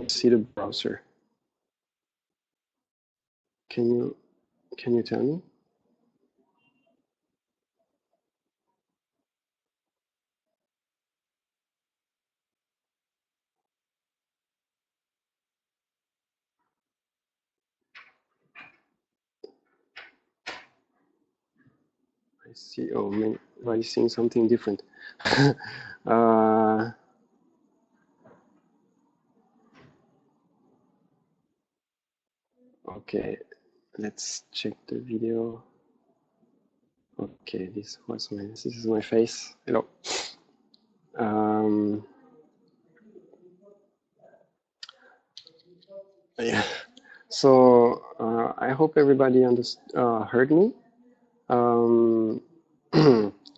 see the browser. Can you tell me? I see. Oh, man, everybody's seeing something different. Okay, let's check the video. Okay, this is my face. Hello. Yeah. So I hope everybody heard me.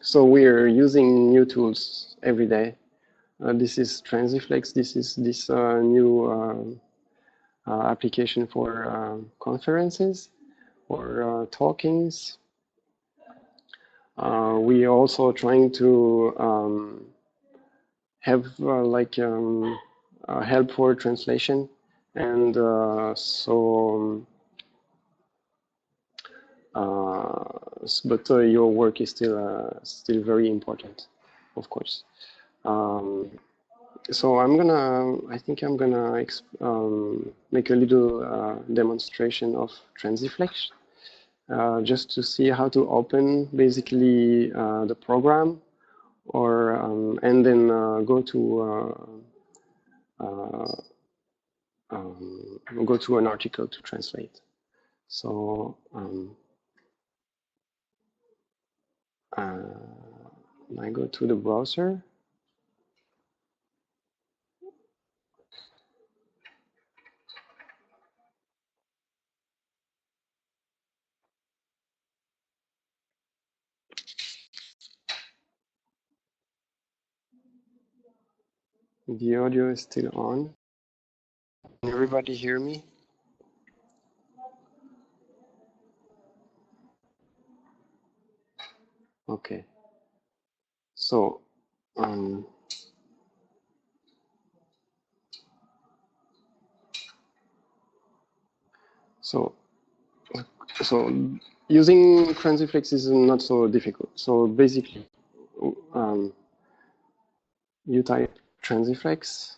So we're using new tools every day. This is Transiflex. This is this new application for conferences or talkings. We are also trying to have like help for translation, and but your work is still very important, of course. So I think I'm gonna make a little demonstration of Transiflex, just to see how to open basically the program, or and then go to an article to translate. So I go to the browser. The audio is still on. Can everybody hear me? Okay. So so using Transiflex is not so difficult. So basically, you type Transiflex.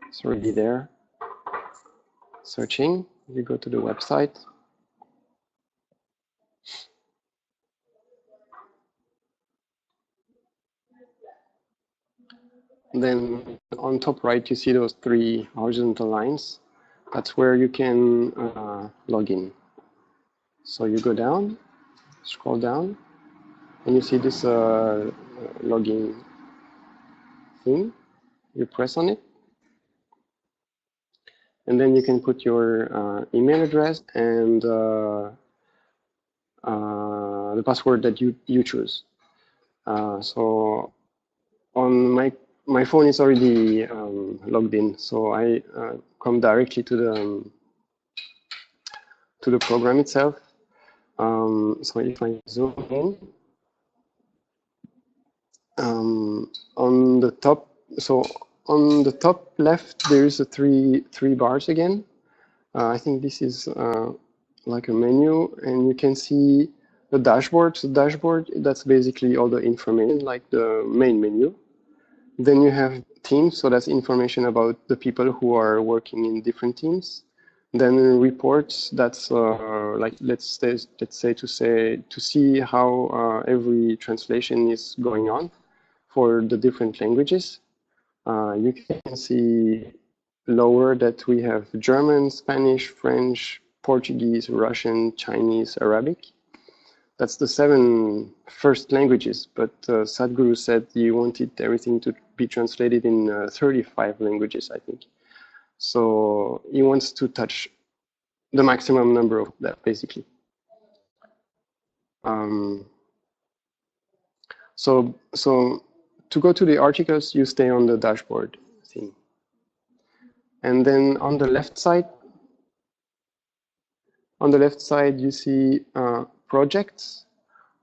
It's already there. Searching. You go to the website. Then on top right, you see those 3 horizontal lines. That's where you can log in. So you go down, scroll down, and you see this login thing. You press on it, and then you can put your email address and the password that you choose. So on my phone is already logged in, so I come directly to the program itself. So if I zoom in, on the top, so on the top left, there is a three bars again. I think this is like a menu, and you can see the dashboard. So dashboard, that's basically all the information, like the main menu. Then you have teams, so that's information about the people who are working in different teams. Then reports, that's like let's say to see how every translation is going on for the different languages. You can see lower that we have German, Spanish, French, Portuguese, Russian, Chinese, Arabic. That's the 7 first languages, but Sadhguru said he wanted everything to be translated in 35 languages, I think. So he wants to touch the maximum number of that, basically. So to go to the articles, you stay on the dashboard thing. And then on the left side, you see projects,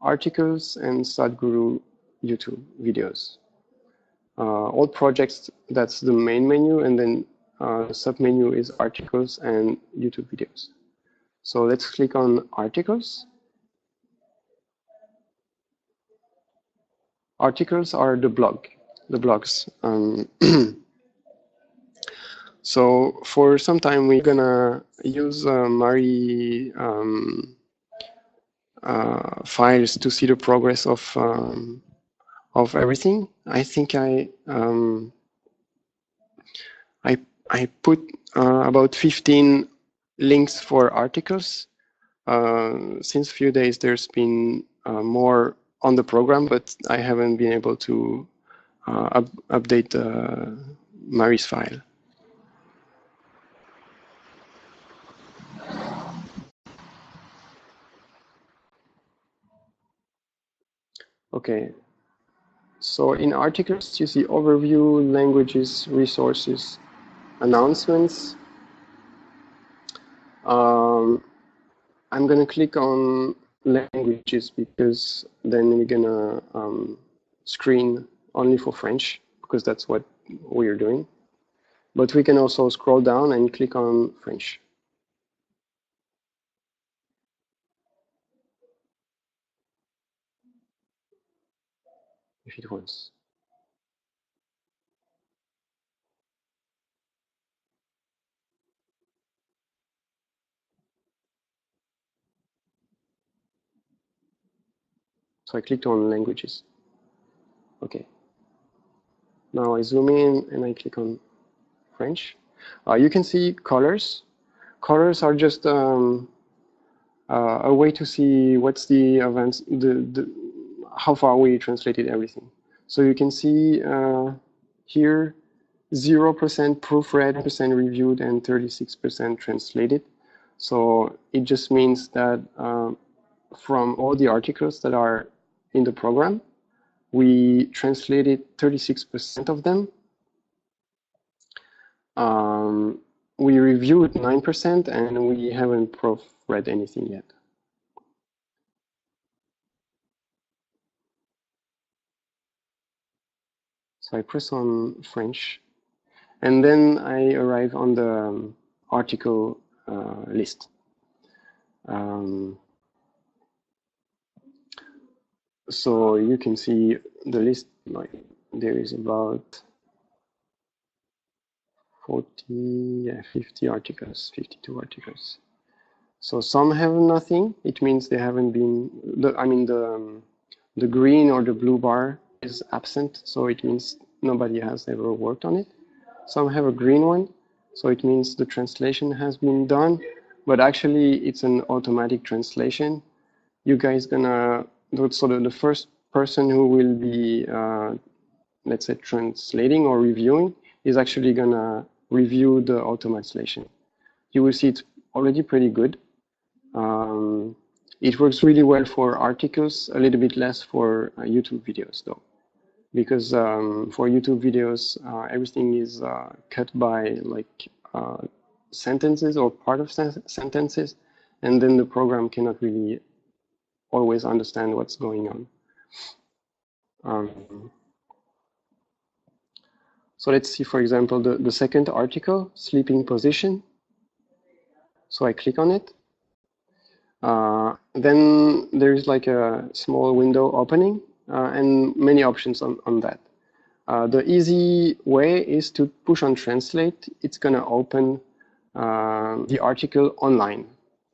articles, and Sadhguru YouTube videos. all projects, that's the main menu, and then the sub-menu is articles and YouTube videos. So let's click on articles. Articles are the blogs. So for some time we're gonna use Mari files to see the progress of everything. I think I put about 15 links for articles. Since a few days there's been more on the program, but I haven't been able to update Mari's file. Okay, so in articles you see overview, languages, resources, announcements. I'm gonna click on languages because then we're gonna screen only for French, because that's what we're doing. But we can also scroll down and click on French if it wants. So I clicked on languages. Okay. Now I zoom in and I click on French. You can see colors. Colors are just a way to see what's the events, how far we translated everything. So you can see here 0% proofread, percent reviewed, and 36% translated. So it just means that from all the articles that are in the program, we translated 36% of them. We reviewed 9%, and we haven't proofread anything yet. So I press on French, and then I arrive on the article list. So you can see the list, like there is about 50 articles, 52 articles. So some have nothing. It means they haven't been, the green or the blue bar is absent. So it means nobody has ever worked on it. Some have a green one. So it means the translation has been done, but actually it's an automatic translation. You guys gonna, so the first person who will be, let's say, translating or reviewing is actually gonna review the auto-translation. You will see it's already pretty good. It works really well for articles, a little bit less for YouTube videos though, because for YouTube videos, everything is cut by like sentences or part of sentences, and then the program cannot really always understand what's going on. So let's see, for example, the second article, sleeping position. So I click on it. Then there's like a small window opening and many options on that. The easy way is to push on translate. It's gonna open the article online.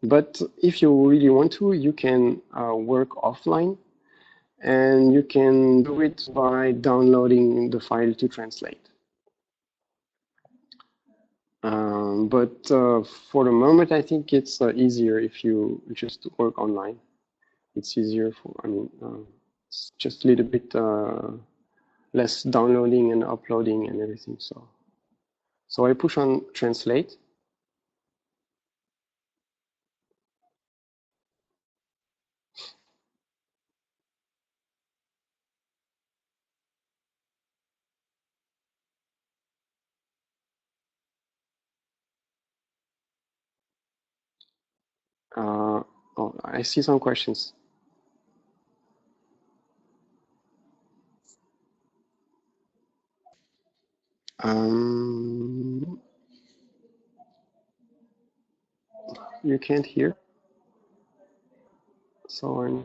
But if you really want to, you can work offline, and you can do it by downloading the file to translate. But for the moment, I think it's easier if you just work online. It's easier for, it's just a little bit less downloading and uploading and everything. So I push on translate. Oh, I see some questions. you can't hear. So I'm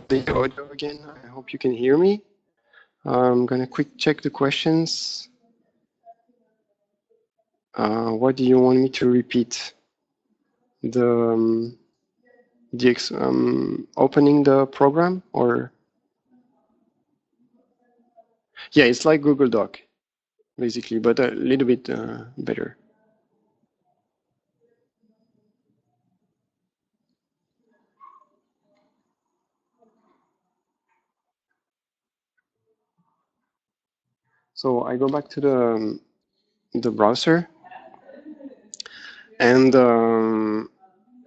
the audio again. I hope you can hear me. I'm gonna quick check the questions. What do you want me to repeat? The opening the program, or yeah, it's like Google Doc basically, but a little bit better. So I go back to the browser, and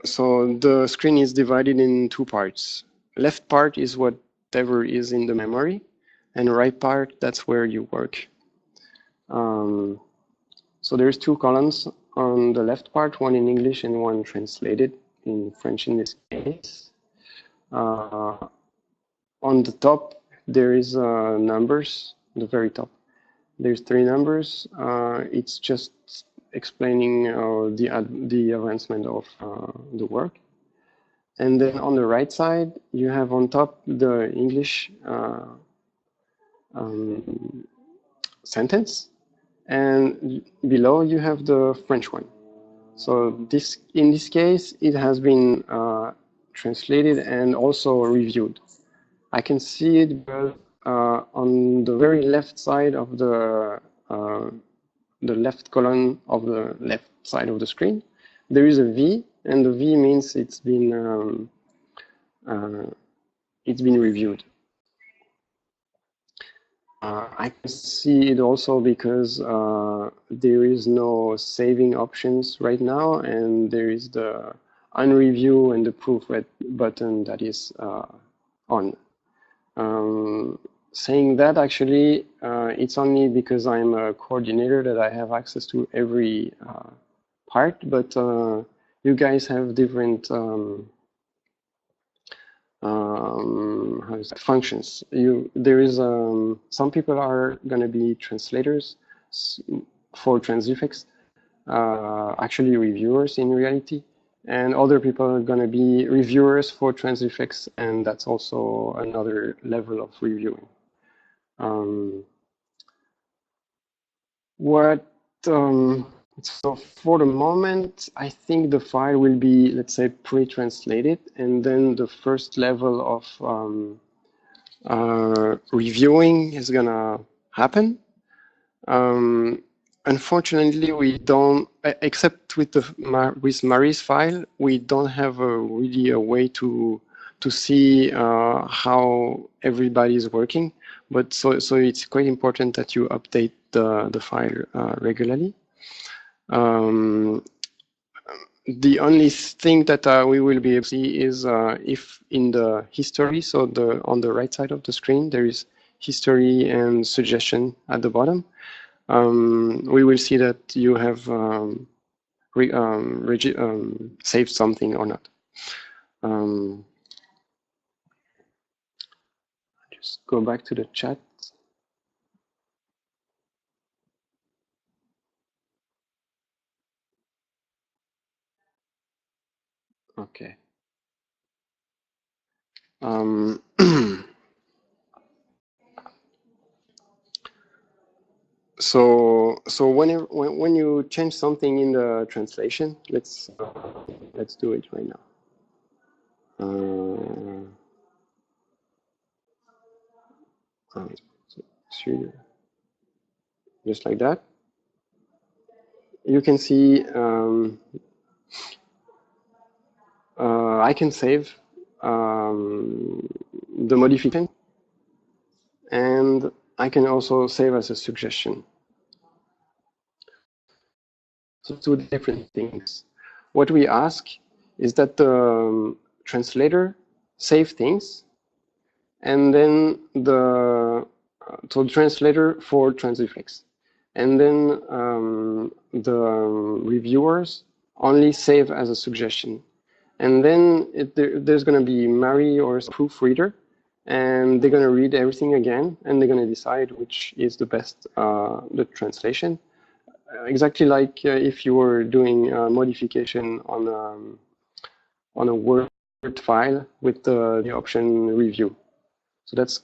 so the screen is divided in two parts. Left part is whatever is in the memory, and right part, that's where you work. So there's two columns on the left part, one in English and one translated in French in this case. On the top, there is numbers, the very top. There's 3 numbers. It's just explaining the advancement of the work. And then on the right side, you have on top the English sentence, and below you have the French one. So in this case, it has been translated and also reviewed. I can see it on the very left side of the left column of the left side of the screen. There is a V, and the V means it's been reviewed. I can see it also because there is no saving options right now, and there is the unreview and the proof button that is on. Saying that, actually, it's only because I'm a coordinator that I have access to every part, but you guys have different functions. There is some people are going to be translators for Transifex, actually reviewers in reality, and other people are going to be reviewers for Transifex, and that's also another level of reviewing. So for the moment, I think the file will be, let's say, pre-translated, and then the first level of reviewing is gonna happen. Unfortunately, we don't, except with Marie's file, we don't have really a way to see how everybody is working. But so it's quite important that you update the file regularly. The only thing that we will be able to see is if in the history, so on the right side of the screen, there is history and suggestion at the bottom. We will see that you have saved something or not. Just go back to the chat. Okay. So when you change something in the translation, let's do it right now. Just like that. You can see I can save the modification, and I can also save as a suggestion. So 2 different things. What we ask is that the translator save things, and then the translator for Transifex, and then the reviewers only save as a suggestion. And then there's going to be Marie or a proofreader, and they're going to read everything again, and they're going to decide which is the best the translation. exactly like if you were doing a modification on a Word file with the option review. So that's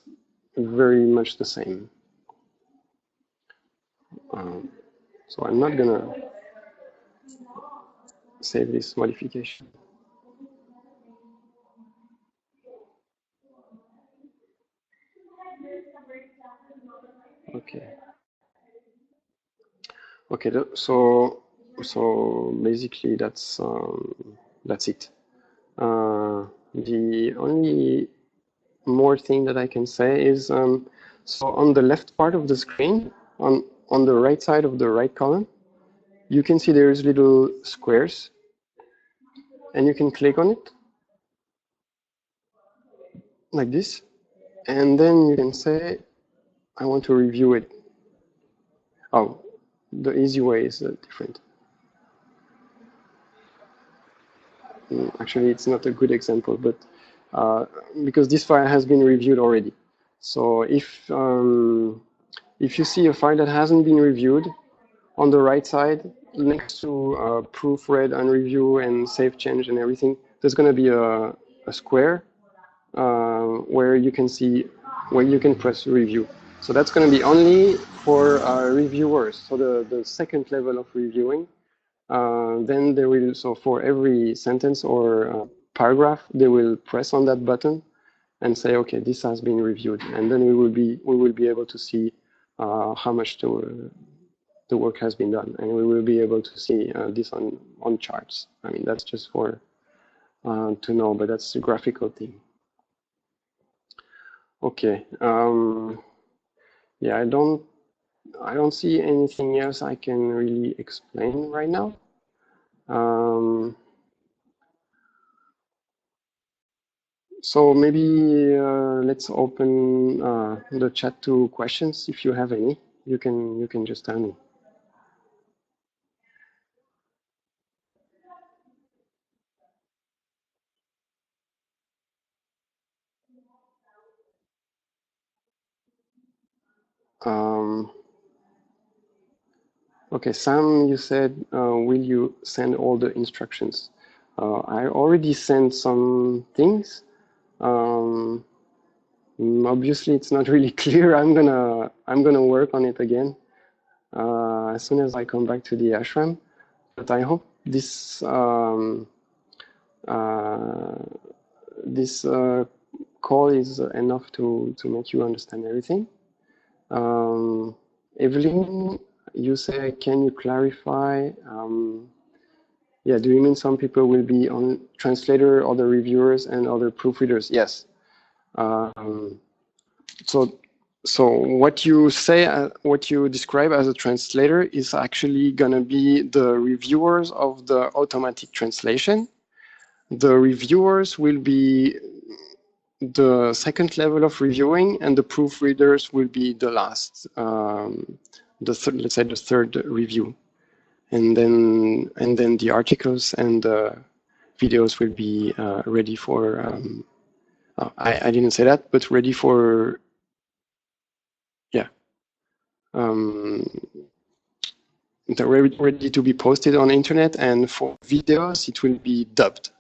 very much the same. So I'm not gonna save this modification. Okay. Okay. So basically that's it. The only more thing that I can say is so on the left part of the screen, on the right side of the right column, you can see there's little squares, and you can click on it like this, and then you can say, I want to review it. Oh, the easy way is different. Actually, it's not a good example, but because this file has been reviewed already. So if you see a file that hasn't been reviewed, on the right side, next to proofread and review and save change and everything, there's going to be a square where you can see, where you can press review. So that's going to be only for reviewers. So the second level of reviewing. Then they will, so for every sentence or paragraph, they will press on that button and say, okay, this has been reviewed. And then we will be able to see how much the work has been done, and we will be able to see this on charts. I mean, that's just for to know, but that's a graphical thing. Okay. Yeah, I don't see anything else I can really explain right now. So maybe let's open the chat to questions. If you have any, you can just tell me. Okay, Sam, you said, will you send all the instructions? I already sent some things. Obviously, it's not really clear. I'm gonna work on it again as soon as I come back to the ashram. But I hope this this call is enough to make you understand everything. Evelyn, you say, can you clarify? Yeah, do you mean some people will be on translator, other reviewers, and other proofreaders? Yes. So what you say, what you describe as a translator is actually gonna be the reviewers of the automatic translation. The reviewers will be the second level of reviewing, and the proofreaders will be the last, let's say the third review. And then the articles and the videos will be ready for, I didn't say that, but ready for, yeah, they're ready to be posted on the internet, and for videos it will be dubbed.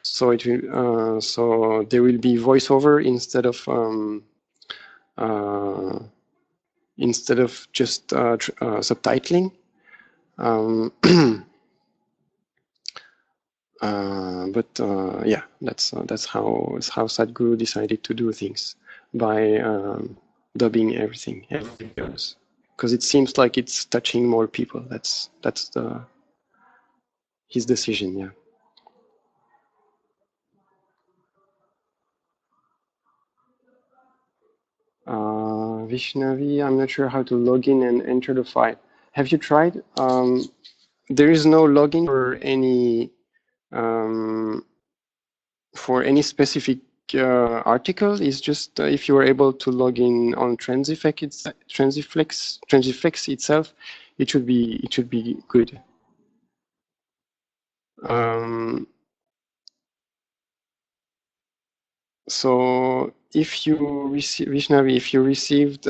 So it will, so there will be voiceover instead of just subtitling. But yeah, that's how Sadhguru decided to do things, by dubbing everything, every videos, because it seems like it's touching more people. That's his decision. Yeah. Vishnavi, I'm not sure how to log in and enter the file. Have you tried? There is no login for any specific article. It's just if you are able to log in on Transifex itself, it should be good. So if you receive, Vishnavi, if you received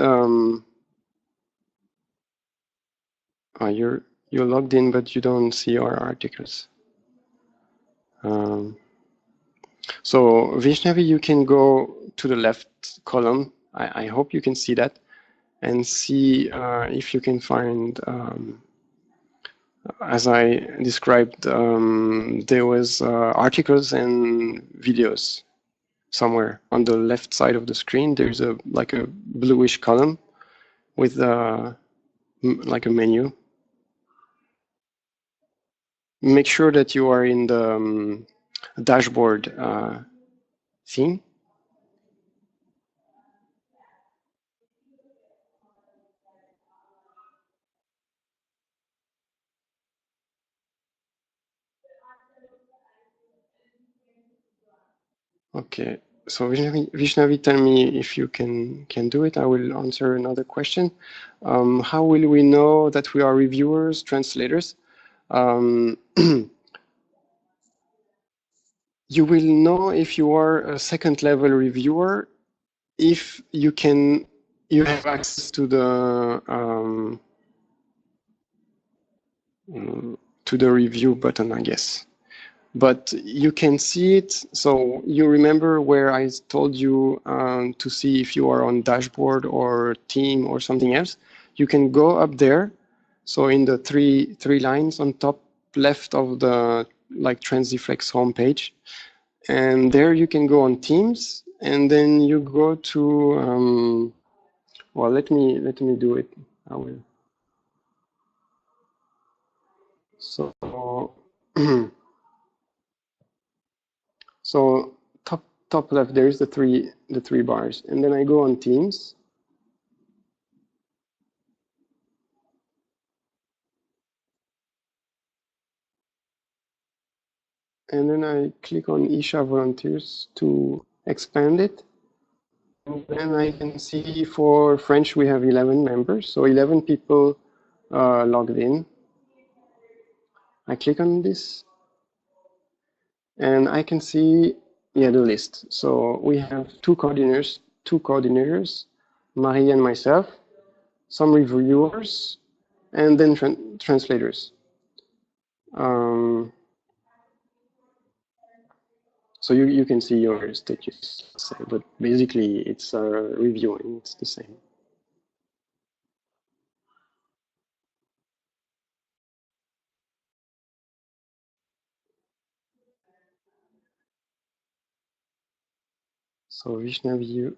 you're logged in, but you don't see our articles. So Vishnavi, you can go to the left column. I hope you can see that, and see if you can find, as I described, there was articles and videos somewhere on the left side of the screen. There's like a bluish column with like a menu. Make sure that you are in the dashboard theme. Okay, so Vishnavi, tell me if you can do it. I will answer another question. How will we know that we are reviewers, translators? You will know if you are a second level reviewer if you have access to the review button, I guess. But you can see it. So you remember where I told you to see if you are on dashboard or team or something else. You can go up there. So in the three lines on top left of the like Transifex homepage, and there you can go on Teams, and then you go to well, let me do it. I will. So so top left, there is the three bars, and then I go on Teams, and then I click on Isha Volunteers to expand it. And then I can see for French we have 11 members, so 11 people logged in. I click on this, and I can see the list. So we have two coordinators, Marie and myself, some reviewers, and then translators. So you can see your status, but basically it's reviewing, it's the same. So Vishnavi,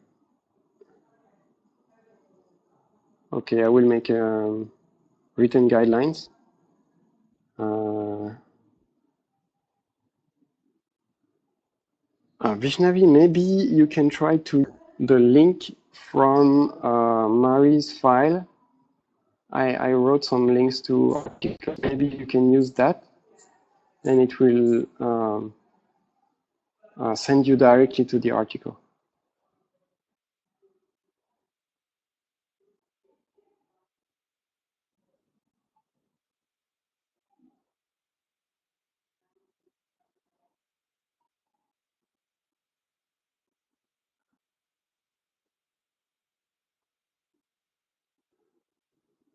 okay, I will make written guidelines. Vishnavi, maybe you can try to the link from Marie's file. I wrote some links to articles. Maybe you can use that, and it will send you directly to the article.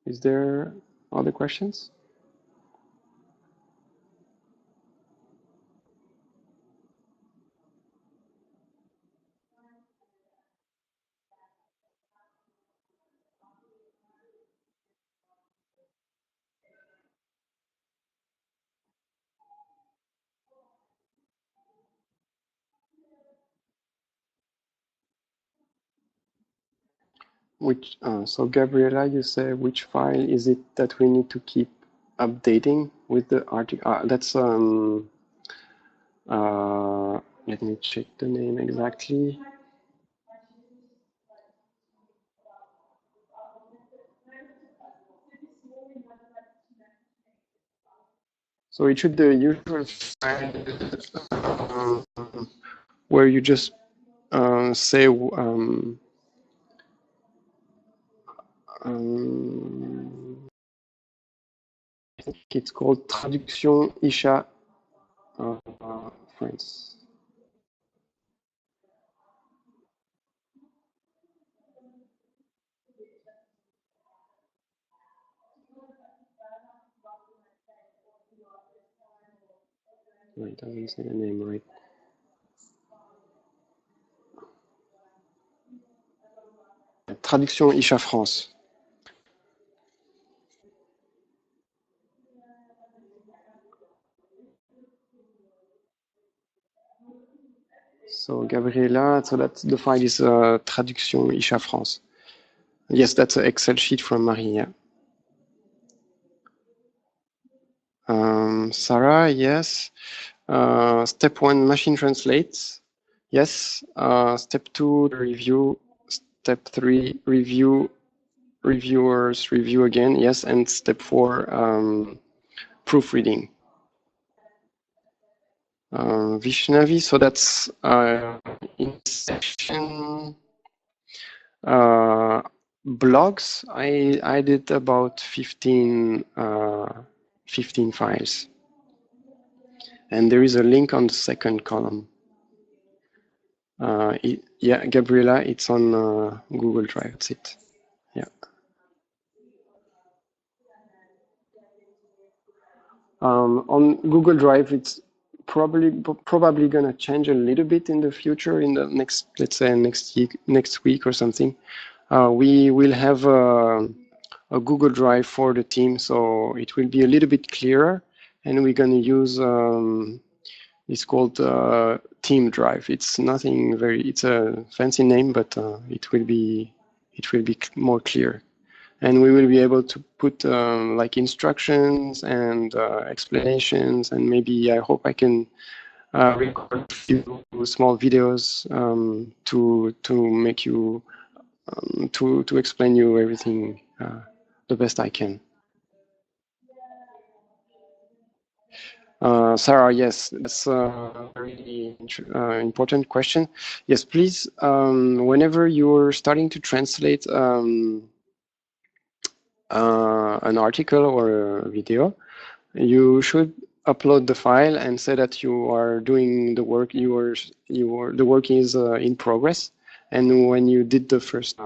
Is there other questions? So Gabriela, you say which file is it that we need to keep updating with the article? That's let me check the name exactly. So it should be the usual file where you just say I think it's called Traduction Isha France. Wait, I didn't say the name right. Traduction Isha France. So Gabriela, so that's the file is Traduction Isha France. Yes, that's an Excel sheet from Marie. Yeah. Sarah, yes. Step 1, machine translates. Yes. Step 2, review. Step 3, review. Reviewers review again. Yes. And step 4, proofreading. Vishnavi, so that's in section blogs. I did about 15 files, and there is a link on the second column. Yeah, Gabriela, it's on Google Drive. That's it. Yeah. On Google Drive, it's probably gonna change a little bit in the future. In the next, let's say next week or something, we will have a Google Drive for the team, so it will be a little bit clearer, and we're gonna use it's called Team Drive. It's nothing very. It's a fancy name, but it will be more clear. And we will be able to put like instructions and explanations, and maybe I hope I can record a few small videos to make you to explain you everything the best I can. Sarah, yes, that's a very important question. Yes, please, whenever you're starting to translate an article or a video, you should upload the file and say that you are doing the work. The work is in progress, and when you did the first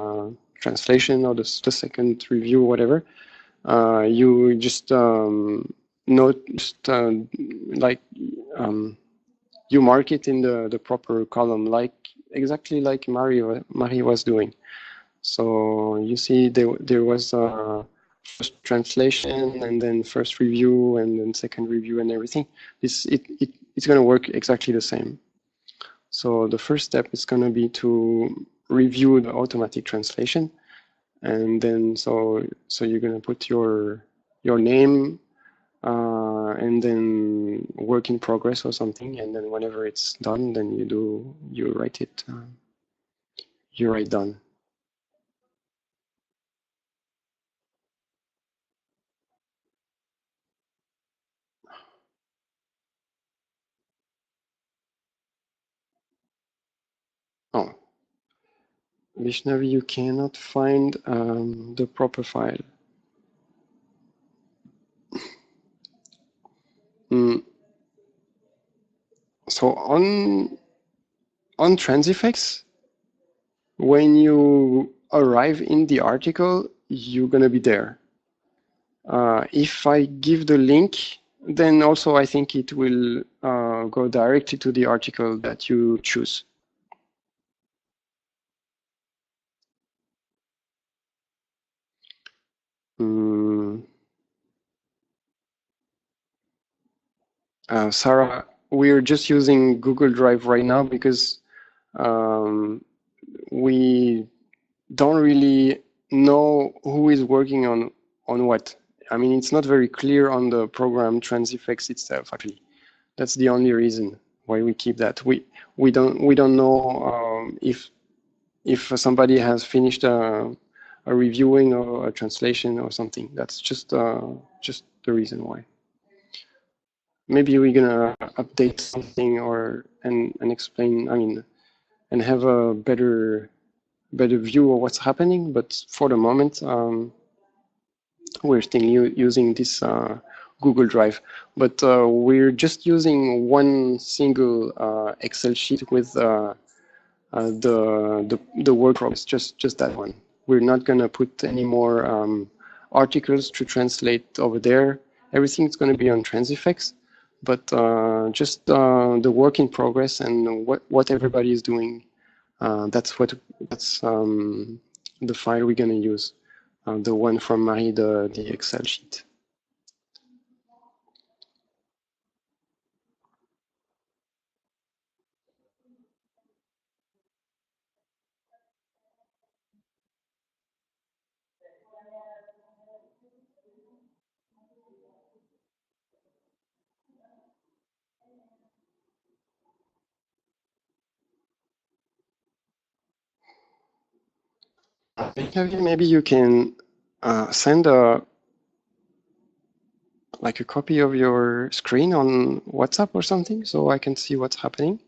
translation or the second review, whatever, you just you mark it in the proper column, like exactly like Marie was doing. So you see there was first translation, and then first review, and then second review, and everything. It's going to work exactly the same. So the first step is going to be to review the automatic translation, and then so you're going to put your name and then work in progress or something, and then whenever it's done, then you write it. You write done. Oh, Vishnavi, you cannot find the proper file. So on Transifex, when you arrive in the article, you're gonna be there. If I give the link, then also I think it will go directly to the article that you choose. Sarah, we're just using Google Drive right now because we don't really know who is working on what. I mean, it's not very clear on the program Transifex itself. Actually, that's the only reason why we keep that. We don't know if somebody has finished a reviewing or a translation or something. That's just the reason why. Maybe we're gonna update something and explain. I mean, and have a better view of what's happening. But for the moment, we're still using this Google Drive. But we're just using one single Excel sheet with the work progress, just that one. We're not gonna put any more articles to translate over there. Everything's gonna be on Transifex. but just the work in progress and what everybody is doing. That's the file we're gonna use. The one from Marie, the Excel sheet. Maybe you can send like a copy of your screen on WhatsApp or something, so I can see what's happening.